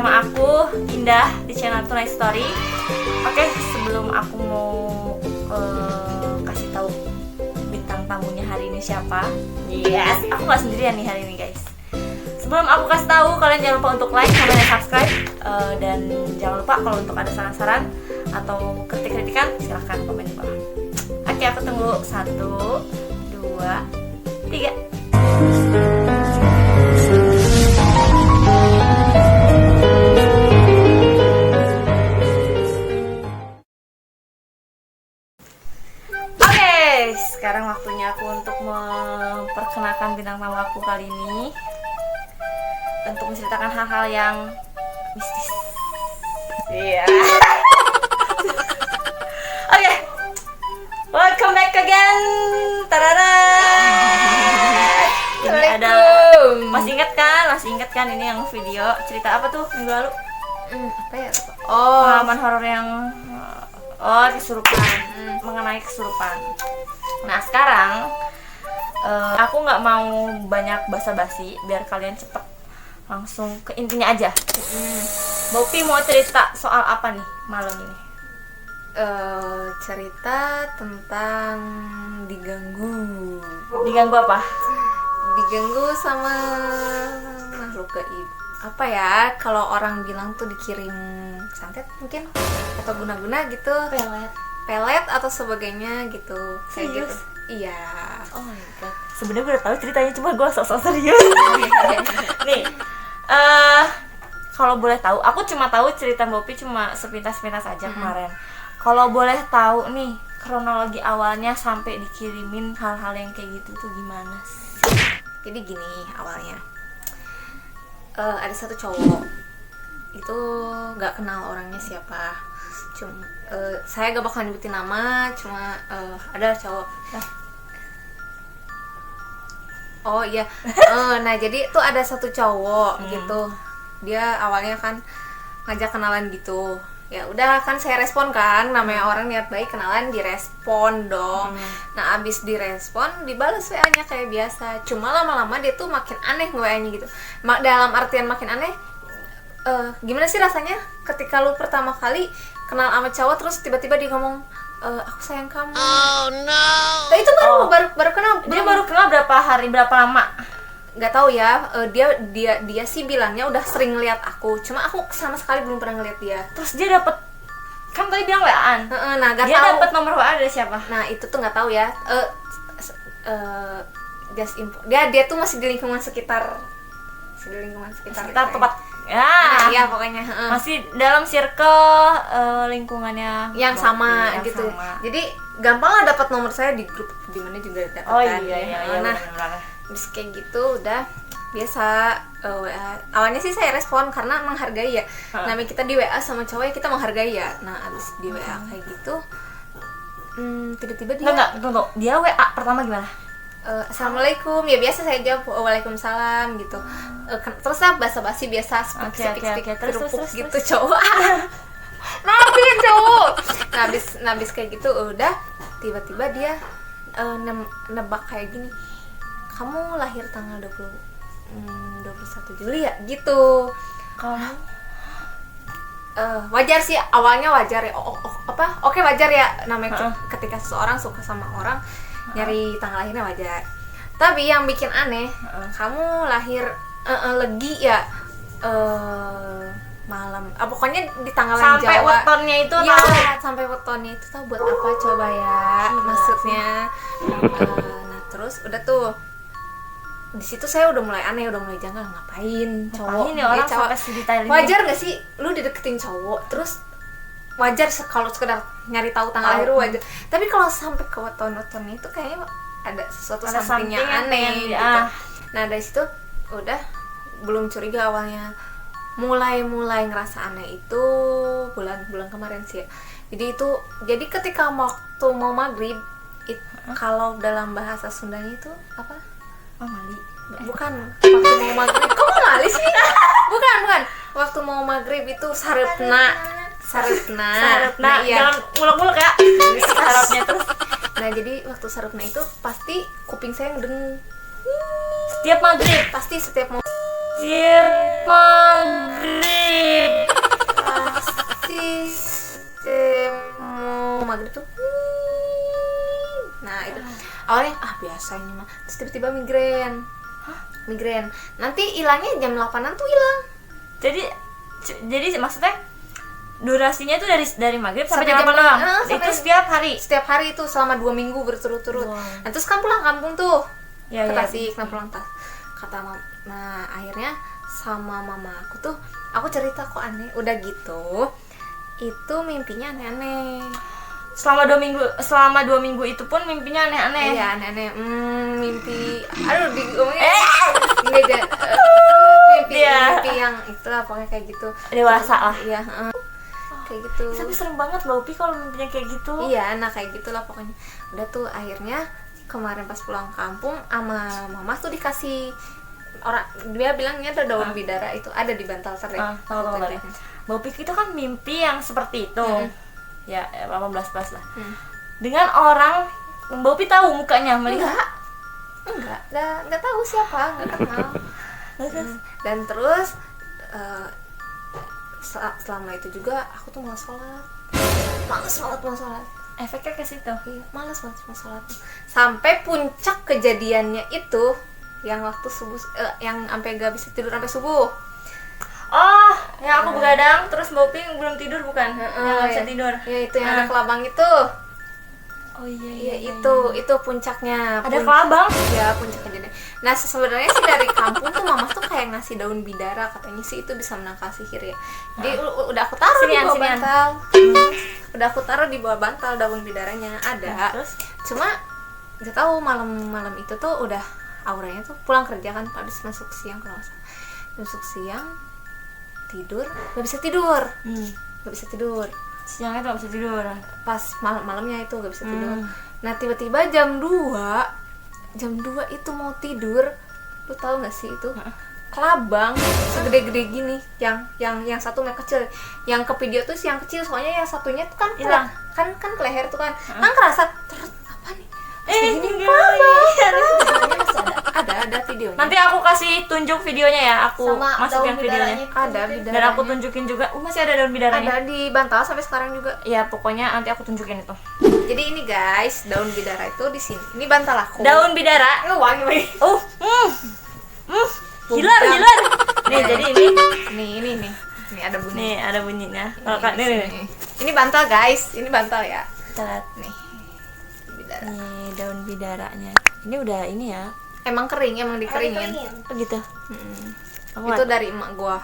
bersama aku Indah di channel Tonight Story. Oke, sebelum aku mau kasih tahu bintang tamunya hari ini siapa. Yes, aku nggak sendirian nih hari ini guys. Sebelum aku kasih tahu, kalian jangan lupa untuk like, comment, dan subscribe. Dan jangan lupa kalau untuk ada saran-saran atau kritik-kritikan silahkan komen di bawah. Oke, aku tunggu 1, 2, 3. Sekarang waktunya aku untuk memperkenalkan bintang tamu aku kali ini, untuk menceritakan hal-hal yang mistis. Iya. Oke, welcome back again. Tarara. Ini ada, masih ingat kan ini yang video cerita apa tuh minggu lalu? Apa ya? Pengalaman horor yang kesurupan, mengenai kesurupan. Nah sekarang aku nggak mau banyak basa-basi biar kalian cepet langsung ke intinya aja. Mbak Upi mau cerita soal apa nih malam ini? Cerita tentang diganggu. Diganggu apa? Diganggu sama makhluk gaib. Apa ya? Kalau orang bilang tuh dikirim santet mungkin atau guna-guna gitu. Pelet atau sebagainya gitu. Serius? Gitu. Iya. Oh my god. Sebenarnya gue udah tahu ceritanya, cuma gue sok-sok serius. Nih, kalau boleh tahu, aku cuma tahu cerita Mbak Upi cuma sepintas-pintas aja kemarin. Kalau boleh tahu nih, kronologi awalnya sampai dikirimin hal-hal yang kayak gitu tuh gimana sih? Jadi gini awalnya. Ada satu cowok. Itu nggak kenal orangnya siapa. Cuma saya gak bakal nyebutin nama, cuma ada cowok. Oh iya. Nah jadi tuh ada satu cowok gitu. Dia awalnya kan ngajak kenalan gitu. Ya udah kan saya respon kan, namanya orang niat baik kenalan direspon dong. Nah abis direspon dibalas WA-nya kayak biasa. Cuma lama-lama dia tuh makin aneh WA-nya gitu. Dalam artian makin aneh, gimana sih rasanya ketika lu pertama kali kenal sama cowok terus tiba-tiba dia ngomong aku sayang kamu. Oh no. Nah, itu baru kenal. Dia baru kenal berapa hari, berapa lama? Nggak tahu ya. Dia sih bilangnya udah sering ngeliat aku. Cuma aku sama sekali belum pernah ngeliat dia. Terus dia dapet, kan tadi bilang WA-an. Nah, nggak dia tahu. Dapet nomor WA dari siapa? Nah itu tuh nggak tahu ya. Just info. Dia tuh masih di lingkungan sekitar tempat. Ya, nah, iya pokoknya masih dalam circle lingkungannya yang sama yang gitu. Sama. Jadi gampang lah dapat nomor saya di grup di mana juga dapat. Oh iya. Nah, bis kayak gitu udah biasa WA. Awalnya sih saya respon karena menghargai ya. Namanya kita di WA sama cowok ya kita menghargai ya. Nah, abis di WA kayak gitu tiba-tiba dia tunggu. Dia WA pertama gimana? Assalamualaikum, ya biasa saya jawab waalaikumsalam gitu. Terus lah basa-basi biasa speak kerupuk gitu cowok. Nabi cowok. Nah abis kayak gitu udah tiba-tiba dia nebak kayak gini. Kamu lahir tanggal 21 Juli ya gitu. Kamu wajar sih awalnya wajar ya. Oke wajar ya namanya ketika seseorang suka sama orang nyari tanggal lahirnya wajar. Tapi yang bikin aneh, kamu lahir legi ya malam. Pokoknya di tanggal yang sampai Jawa. wetonnya itu ya, tahu. Sampai wetonnya itu tahu buat apa coba ya? Maksudnya. Nah terus udah tuh di situ saya udah mulai aneh, udah mulai janggal ngapain cowok ini orang sampai sedetail ini. Wajar gak sih lu dideketin cowok terus wajar kalau sekedar nyari tahu tanggal lahir wajar. Tapi kalau sampai ke weton-weton itu kayaknya ada sesuatu something yang aneh gitu. Nah dari situ udah belum curiga awalnya. Mulai ngerasa aneh itu bulan kemarin sih ya. Jadi ketika waktu mau maghrib kalau dalam bahasa Sundanya itu apa? Mali. Bukan waktu mau maghrib. Kok ngali sih? Bukan. Waktu mau maghrib itu sarepna. Nah, iya. Jangan muluk-muluk ya. Sarapnya terus. Nah, jadi waktu sarepna itu pasti kuping saya ngedeng. Setiap maghrib. Pasti setiap mau Setiap maghrib. biasanya mah. Terus tiba-tiba migrain. Migrain. Nanti hilangnya jam 8-an tuh hilang. Jadi maksudnya durasinya itu dari maghrib sampai jam jam 8 doang. sampai- Itu setiap hari. Setiap hari itu selama 2 minggu berturut-turut. Wow. Nah, terus kan pulang kampung tuh. Ya, ke ya. Tasik, nah pulang kata mama. Nah, akhirnya sama mama aku tuh aku cerita kok aneh. Udah gitu. Itu mimpinya aneh-aneh. Selama 2 minggu itu pun mimpinya aneh-aneh. Iya, aneh-aneh. Mimpi. Aduh, digomongin. Enggak jadi. Iya. Mimpi yang itu lah pokoknya kayak gitu. Dewasa lah. Iya, kayak gitu. Tapi serem banget Mbak Upi kalau mimpinya kayak gitu. Iya, nah kayak gitulah pokoknya. Udah tuh akhirnya kemarin pas pulang kampung sama mama tuh dikasih orang, dia bilangnya ada daun bidara itu ada di bantal serai. Tunggu ya. Mbak Upi itu kan mimpi yang seperti itu. Ya, 18 plus lah. Dengan orang Mbak Upi tahu mukanya melihat. Enggak tahu siapa, enggak kenal. Dan terus selama itu juga aku tuh malas sholat. Males banget mau sholat. Efeknya ke situ. Iya, males banget mau sholat. Sampai puncak kejadiannya itu yang waktu subuh, yang sampai gak bisa tidur sampai subuh. Oh, yang aku begadang terus Mbak Upi belum tidur bukan? Yang nggak bisa tidur. Ya itu yang ada kelabang itu. Oh Iya itu puncaknya. Ada kelabang? Ya puncak kejadian. Nah sebenarnya sih dari kampung tuh mama tuh kayak ngasih daun bidara, katanya sih itu bisa menangkal sihir ya. Jadi udah aku taruh di bawah bantal. Udah aku taruh di bawah bantal daun bidaranya ada. Terus? Cuma nggak tahu malam itu tuh udah auranya tuh pulang kerja kan, habis masuk siang kalau nggak salah. Masuk siang tidur nggak bisa tidur. Nggak bisa tidur. Siangnya tuh gak bisa tidur. Pas malamnya itu gak bisa tidur. Nah tiba-tiba jam 2 itu mau tidur, lu tahu nggak sih itu kelabang segede-gede gini, yang satu yang kecil, yang ke video tuh yang kecil, soalnya yang satunya tuh kan hilang, kan ke leher tuh kan kerasa apa nih ini ada videonya. Nanti aku kasih tunjuk videonya ya, aku Sama masukin daun videonya. ada bidaranya. Dan aku tunjukin juga, masih ada daun bidaranya. Ada di bantal sampai sekarang juga. Ya pokoknya nanti aku tunjukin itu. Jadi ini guys, daun bidara itu di sini. Ini bantal aku. Daun bidara. Wangi. Gilar. Nih jadi ini. Nih ada bunyi. Nih ada bunyinya. Kalau kan nih. Ini bantal guys, ini bantal ya. Lihat Nih. Bidara. Nih daun bidaranya. Ini udah ini ya. Emang kering, emang dikeringin. Oh gitu. Aku Itu dari emak gua.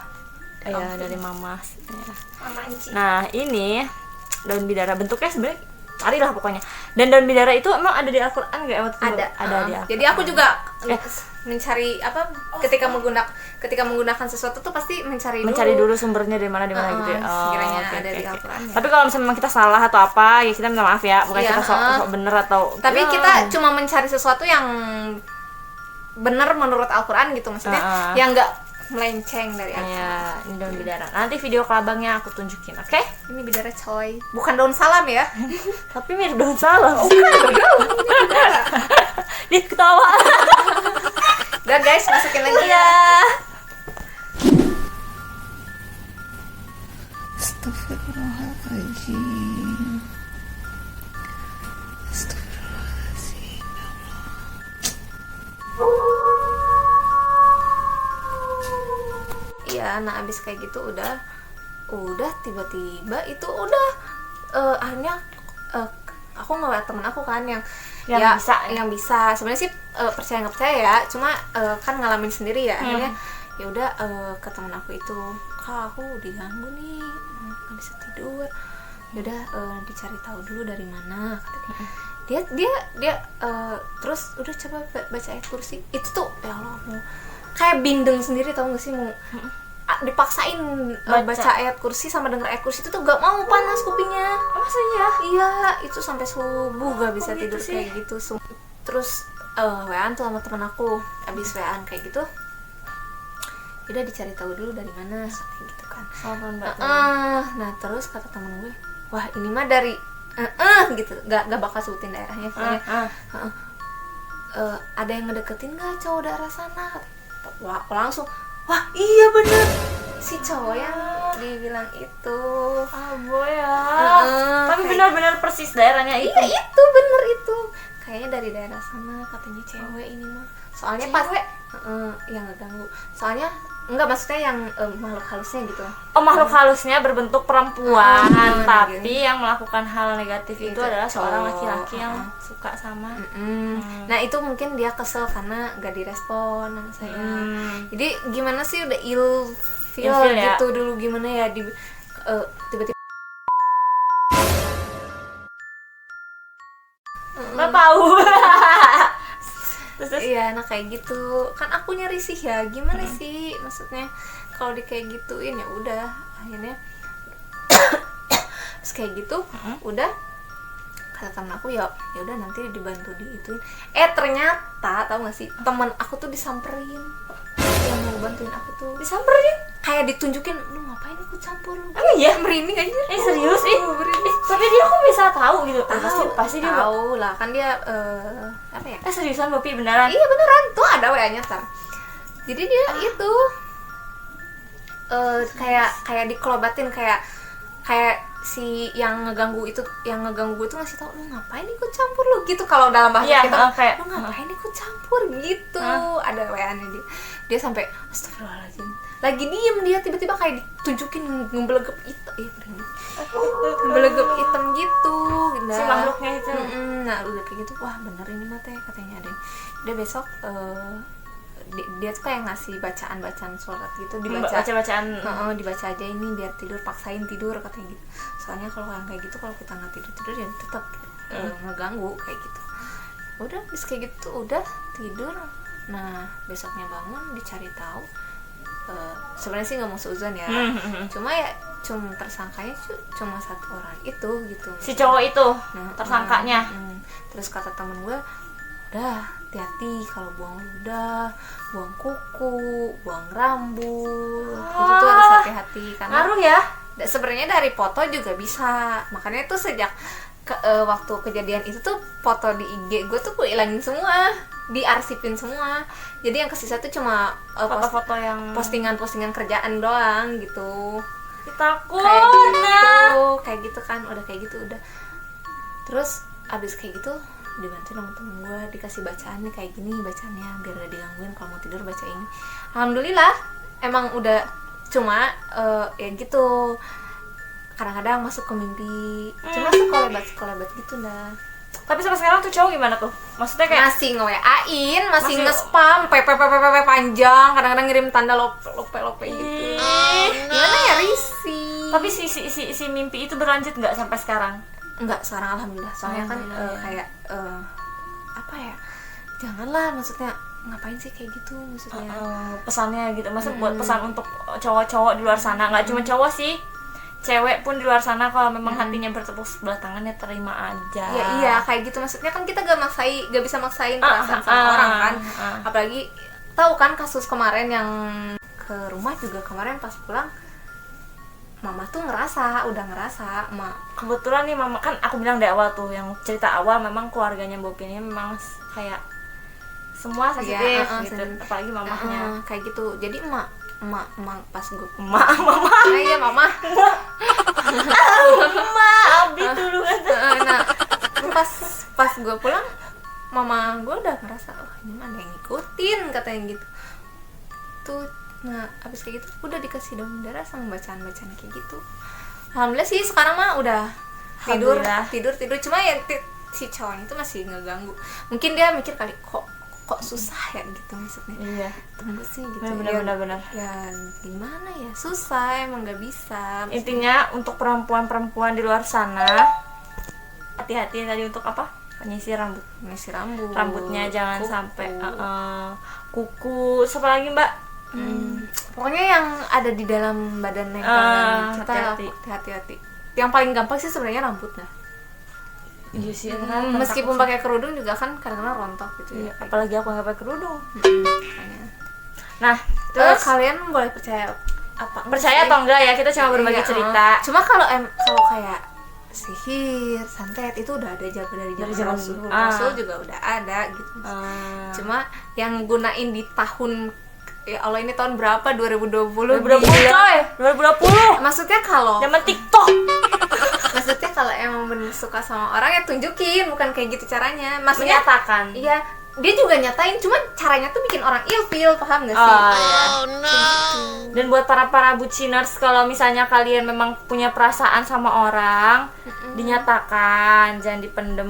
ya dari mama. Ya. Mama Inci. Nah ini daun bidara bentuknya sebenarnya carilah pokoknya. Dan daun bidara itu emang ada di Al-Quran nggak? Ada di Al-Quran. Jadi aku juga mencari apa ketika menggunakan sesuatu tuh pasti mencari dulu sumbernya dari mana gitu ya. Sekiranya Oke, ada oke, di oke. Al-Quran ya. Tapi kalau misalnya memang kita salah atau apa, ya kita minta maaf ya. Bukan Iya, kita sok bener atau. Tapi kita cuma mencari sesuatu yang benar menurut Al-Quran gitu, maksudnya yang nggak melenceng dari Al-Quran. Ya, ini daun bidara. Nanti video kelabangnya aku tunjukin, oke? Ini bidara coy, bukan daun salam ya. Tapi mirip daun salam. Bukan. Dia ketawa. Udah guys, masukin lagi ya. Ya. Astagfirullahaladzim. Iya, nah abis kayak gitu udah tiba-tiba itu udah akhirnya aku ngeliat temen aku kan yang bisa sebenarnya sih percaya nggak percaya ya, cuma kan ngalamin sendiri ya. Akhirnya ya udah ke temen aku itu, kak aku diganggu nih nggak bisa tidur. Yaudah dicari tahu dulu dari mana katanya. Dia terus udah coba baca ayat kursi. Itu tuh ya Allah, mau kayak bindeng sendiri, tau gak sih, mau dipaksain baca ayat kursi sama denger ayat kursi itu tuh gak mau, panas kupingnya. Masa ya? Iya, itu sampai subuh gak bisa tidur gitu kayak gitu. Terus WA-an tuh sama temen aku, abis WA-an kayak gitu, udah dicari tahu dulu dari mana kayak gitu kan. Nah terus kata temen gue, wah ini mah dari gitu, gak bakal sebutin daerahnya pokoknya. Ada yang ngedeketin gak cowok daerah sana? Wah langsung, wah iya bener, si cowok yang dibilang itu. Boy ya. Tapi benar-benar persis daerahnya itu. Iya itu bener itu. kayaknya dari daerah sana katanya cewek ini mah. Soalnya pas yang ngeganggu. Soalnya enggak, maksudnya yang makhluk halusnya gitu. Oh, makhluk halusnya berbentuk perempuan, tapi gitu. yang melakukan hal negatif itu adalah seorang cowok. laki-laki yang suka sama. Nah itu mungkin dia kesel karena gak direspon sama saya. Jadi gimana sih, udah ilfeel ya. gitu dulu, gimana ya tiba-tiba Nggak tahu. Terus iya, nah kayak gitu kan akunya risih ya, gimana sih maksudnya kalau di kayak gituin, ya udah akhirnya terus kayak gitu udah kata temen aku, ya udah nanti dibantu diituin. Ternyata tahu gak sih, temen aku tuh disamperin yang mau bantuin aku tuh, disamperin, kayak ditunjukin, lu ngapain ikut campur, lu iya? merinding aja. Serius merinding. Tapi dia kok bisa tahu gitu? Pasti dia tahu lah, kan dia apa ya, seriusan Bopi, beneran? iya beneran, tuh ada WA-nya tar. Jadi dia itu kayak dikelobatin, kayak si yang ngeganggu itu ngasih tau, lu ngapain ikut campur lu gitu, kalau dalam bahasa kita kayak lu ngapain ikut campur gitu. Ada WA-nya dia sampai astagfirullahaladzim, lagi diem dia tiba-tiba kayak ditunjukin ngebelegep hitam gitu. Si makhluknya itu. Nah udah kayak gitu, wah bener ini mah teh katanya ada. Dia besok dia tuh kayak ngasih bacaan surat gitu, bacaan. Dibaca aja ini biar tidur, paksain tidur katanya gitu. Soalnya kalau yang kayak gitu, kalau kita nggak tidur ya tetap ngeganggu kayak gitu. Udah bis kayak gitu, udah tidur. Nah besoknya bangun dicari tahu, sebenarnya sih nggak mau seuzon ya, cuma tersangkanya cuma satu orang itu gitu, si cowok itu tersangkanya. Terus kata temen gue, udah hati-hati kalau buang ludah, buang kuku, buang rambut, itu tuh harus hati-hati karena ngaruh ya. Sebenarnya dari foto juga bisa, makanya tuh sejak waktu kejadian itu tuh foto di IG gue tuh gue ilangin semua, diarsipin semua. Jadi yang kesisa tuh cuma foto-foto yang postingan kerjaan doang gitu. Takut kayak gitu kan, udah kayak gitu udah. Terus abis kayak gitu dibantuin sama temen gue, dikasih bacaan nih kayak gini bacaannya biar gak digangguin, kalau mau tidur baca ini. Alhamdulillah emang udah, cuma ya gitu kadang-kadang masuk ke mimpi, cuma sekolah-sekolah gitu dah. Tapi sampai sekarang tuh cowok gimana tuh? Maksudnya kayak masih nge-WA-in, masih nge-spam, PP panjang, kadang-kadang ngirim tanda lope gitu. Gimana ya, risih. Tapi si mimpi itu berlanjut nggak sampai sekarang? Enggak, sekarang alhamdulillah. Soalnya kan kayak apa ya? Janganlah, maksudnya ngapain sih kayak gitu maksudnya. Pesannya gitu. Maksudnya buat pesan untuk cowok-cowok di luar sana, nggak cuma cowok sih. Cewek pun di luar sana kalau memang hatinya bertepuk sebelah tangan ya terima aja. Ya iya, kayak gitu. Maksudnya kan kita gak bisa maksain perasaan sama orang kan. Apalagi tahu kan kasus kemarin yang ke rumah juga kemarin pas pulang, mama tuh udah ngerasa kebetulan nih mama, kan aku bilang dari awal tuh, yang cerita awal memang keluarganya Bopi ini memang kayak semua sensitif gitu, apalagi mamahnya kayak gitu. Jadi emak pas gue mama iya mama abi dulu kan. Nah pas gue pulang, mama gue udah ngerasa, oh ini mah ada yang ngikutin katanya gitu tuh. Nah abis kayak gitu udah dikasih daun darah sama bacaan kayak gitu. Alhamdulillah sih sekarang mah udah tidur. Cuma ya si cowoknya itu masih ngeganggu. Mungkin dia mikir kali, kok susah ya gitu maksudnya. Iya, tunggu sih gitu. Benar. Ya gimana ya, susah emang nggak bisa. Intinya untuk perempuan di luar sana, hati-hati tadi untuk apa? Menyisir rambut. Rambutnya jangan sampai kuku. Siapa lagi Mbak? Pokoknya yang ada di dalam badan nempel, kita hati-hati. Yang paling gampang sih sebenarnya rambut dah. Iya sih, meskipun pakai kerudung juga kan kadang-kadang rontok gitu ya. Apalagi aku nggak pakai kerudung. Nah, terus kalian boleh percaya atau enggak ya, kita cuma berbagi cerita. Cuma kalau kayak sihir, santet itu udah ada dari zaman Rasul juga udah ada gitu. Cuma yang gunain di tahun, ya Allah ini tahun berapa? 2020 coy. 2020. Maksudnya kalau zaman TikTok. Maksudnya kalau emang bener suka sama orang ya tunjukin, bukan kayak gitu caranya. Maksudnya Menyatakan. iya, dia juga nyatain, cuman caranya tuh bikin orang ilfeel, paham gak sih? Oh, iya. Dan buat para buciners, kalau misalnya kalian memang punya perasaan sama orang, dinyatakan, jangan dipendem.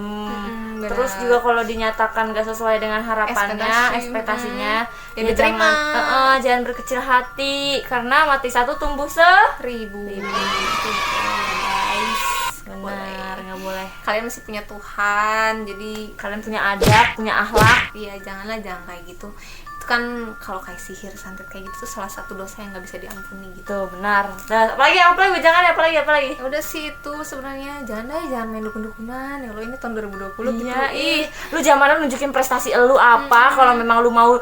benar. Terus juga kalau dinyatakan gak sesuai dengan harapannya, ekspektasinya, ya diterima. jangan berkecil hati, karena mati satu tumbuh 1000. guys. Benar, nggak boleh. Kalian masih punya Tuhan, jadi Kalian punya adab, punya akhlak. iya jangan kayak gitu. Itu kan kalau kayak sihir, santet kayak gitu tuh salah satu dosa yang nggak bisa diampuni gitu. Tuh benar. Nah, apalagi jangan apalagi. Ya udah sih itu sebenarnya, jangan main dukun-dukunan. Ya lo ini tahun 2020 gitu. Iya, lu zaman nunjukin prestasi lu apa kalau memang lu mau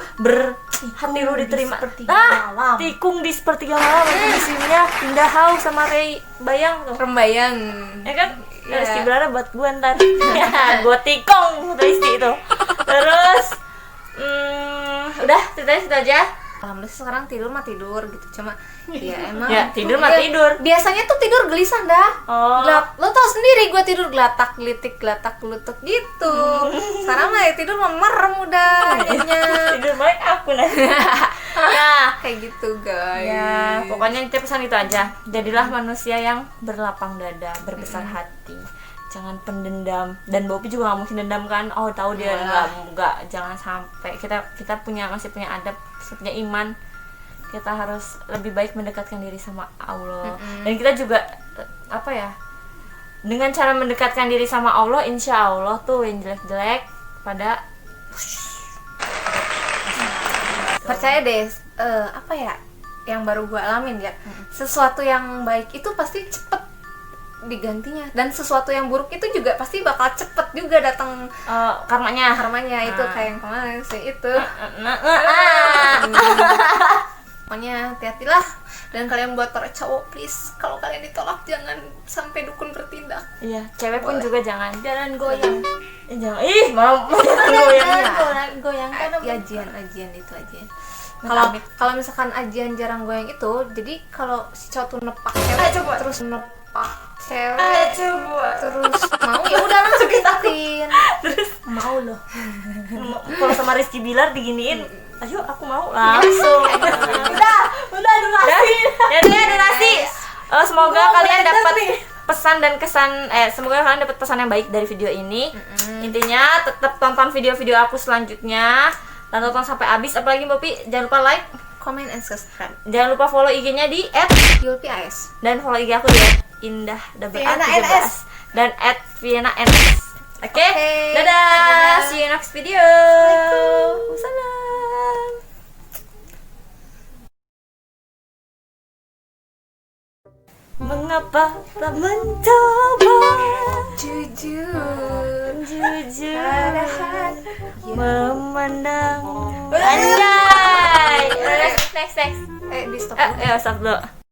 hati lu diterima. Malam. Tikung di sepertiga malam di sininya pindah house sama Ray Bayang tuh. Rembayang. Ya kan? Iya. Rizky Bilar buat gua ntar. Gua tikung Rizky itu. Terus udah ceritanya situ aja. Alhamdulillah sekarang tidur gitu, cuma ya emang Ya, tidur mah tidur. Biasanya tuh tidur gelisah dah. Oh. Lo tau sendiri gue tidur gelatak gelitik gelatak gelutuk gitu. Sekarang mah ya tidur mah merem udah jadinya. Tidur baik aku nah. Ya, Kayak gitu guys. ya, pokoknya kita pesan itu aja. Jadilah manusia yang berlapang dada, berbesar hati. Jangan pendendam. Dan Bopi juga nggak mungkin dendam kan? Oh, tahu dia nggak. Jangan sampai. Kita masih punya adab, masih punya iman. Kita harus lebih baik mendekatkan diri sama Allah. Dan kita juga apa ya? Dengan cara mendekatkan diri sama Allah, insya Allah tuh yang jelek-jelek pada Percaya deh, apa ya? Yang baru gue alamin ya. Sesuatu yang baik itu pasti cepet digantinya, dan sesuatu yang buruk itu juga pasti bakal cepet juga datang karmanya. itu kayak yang kemarin sih itu. Pokoknya hati-hatilah, dan kalian buat para cowok please, kalau kalian ditolak jangan sampai dukun bertindak. Iya, cewek pun juga jangan Goyang. jangan mau Goyang kan ajian itu aja. Amit-amit. Kalau misalkan ajian jarang goyang itu, jadi kalau si cowok tuh nepak cewek terus nepak cewek terus mau ya udah langsung gituin. Terus Mau loh. kalau sama Rizky Bilar diginiin, ayo aku mau langsung. Udah durasi. Ya udah durasi. Semoga kalian dapat pesan dan kesan semoga kalian dapat pesan yang baik dari video ini. Intinya tetap tonton video-video aku selanjutnya dan tonton sampai habis. Apalagi Bopi, jangan lupa like, Comment and subscribe. jangan lupa follow IG-nya di @yulpias. dan follow IG aku di @indah_13 dan @vienna_ns. Oke, dadah. See you next video. Wassalam. Mengapa tak mencoba Jujur memandang anjay. Next. di stop Stop dulu.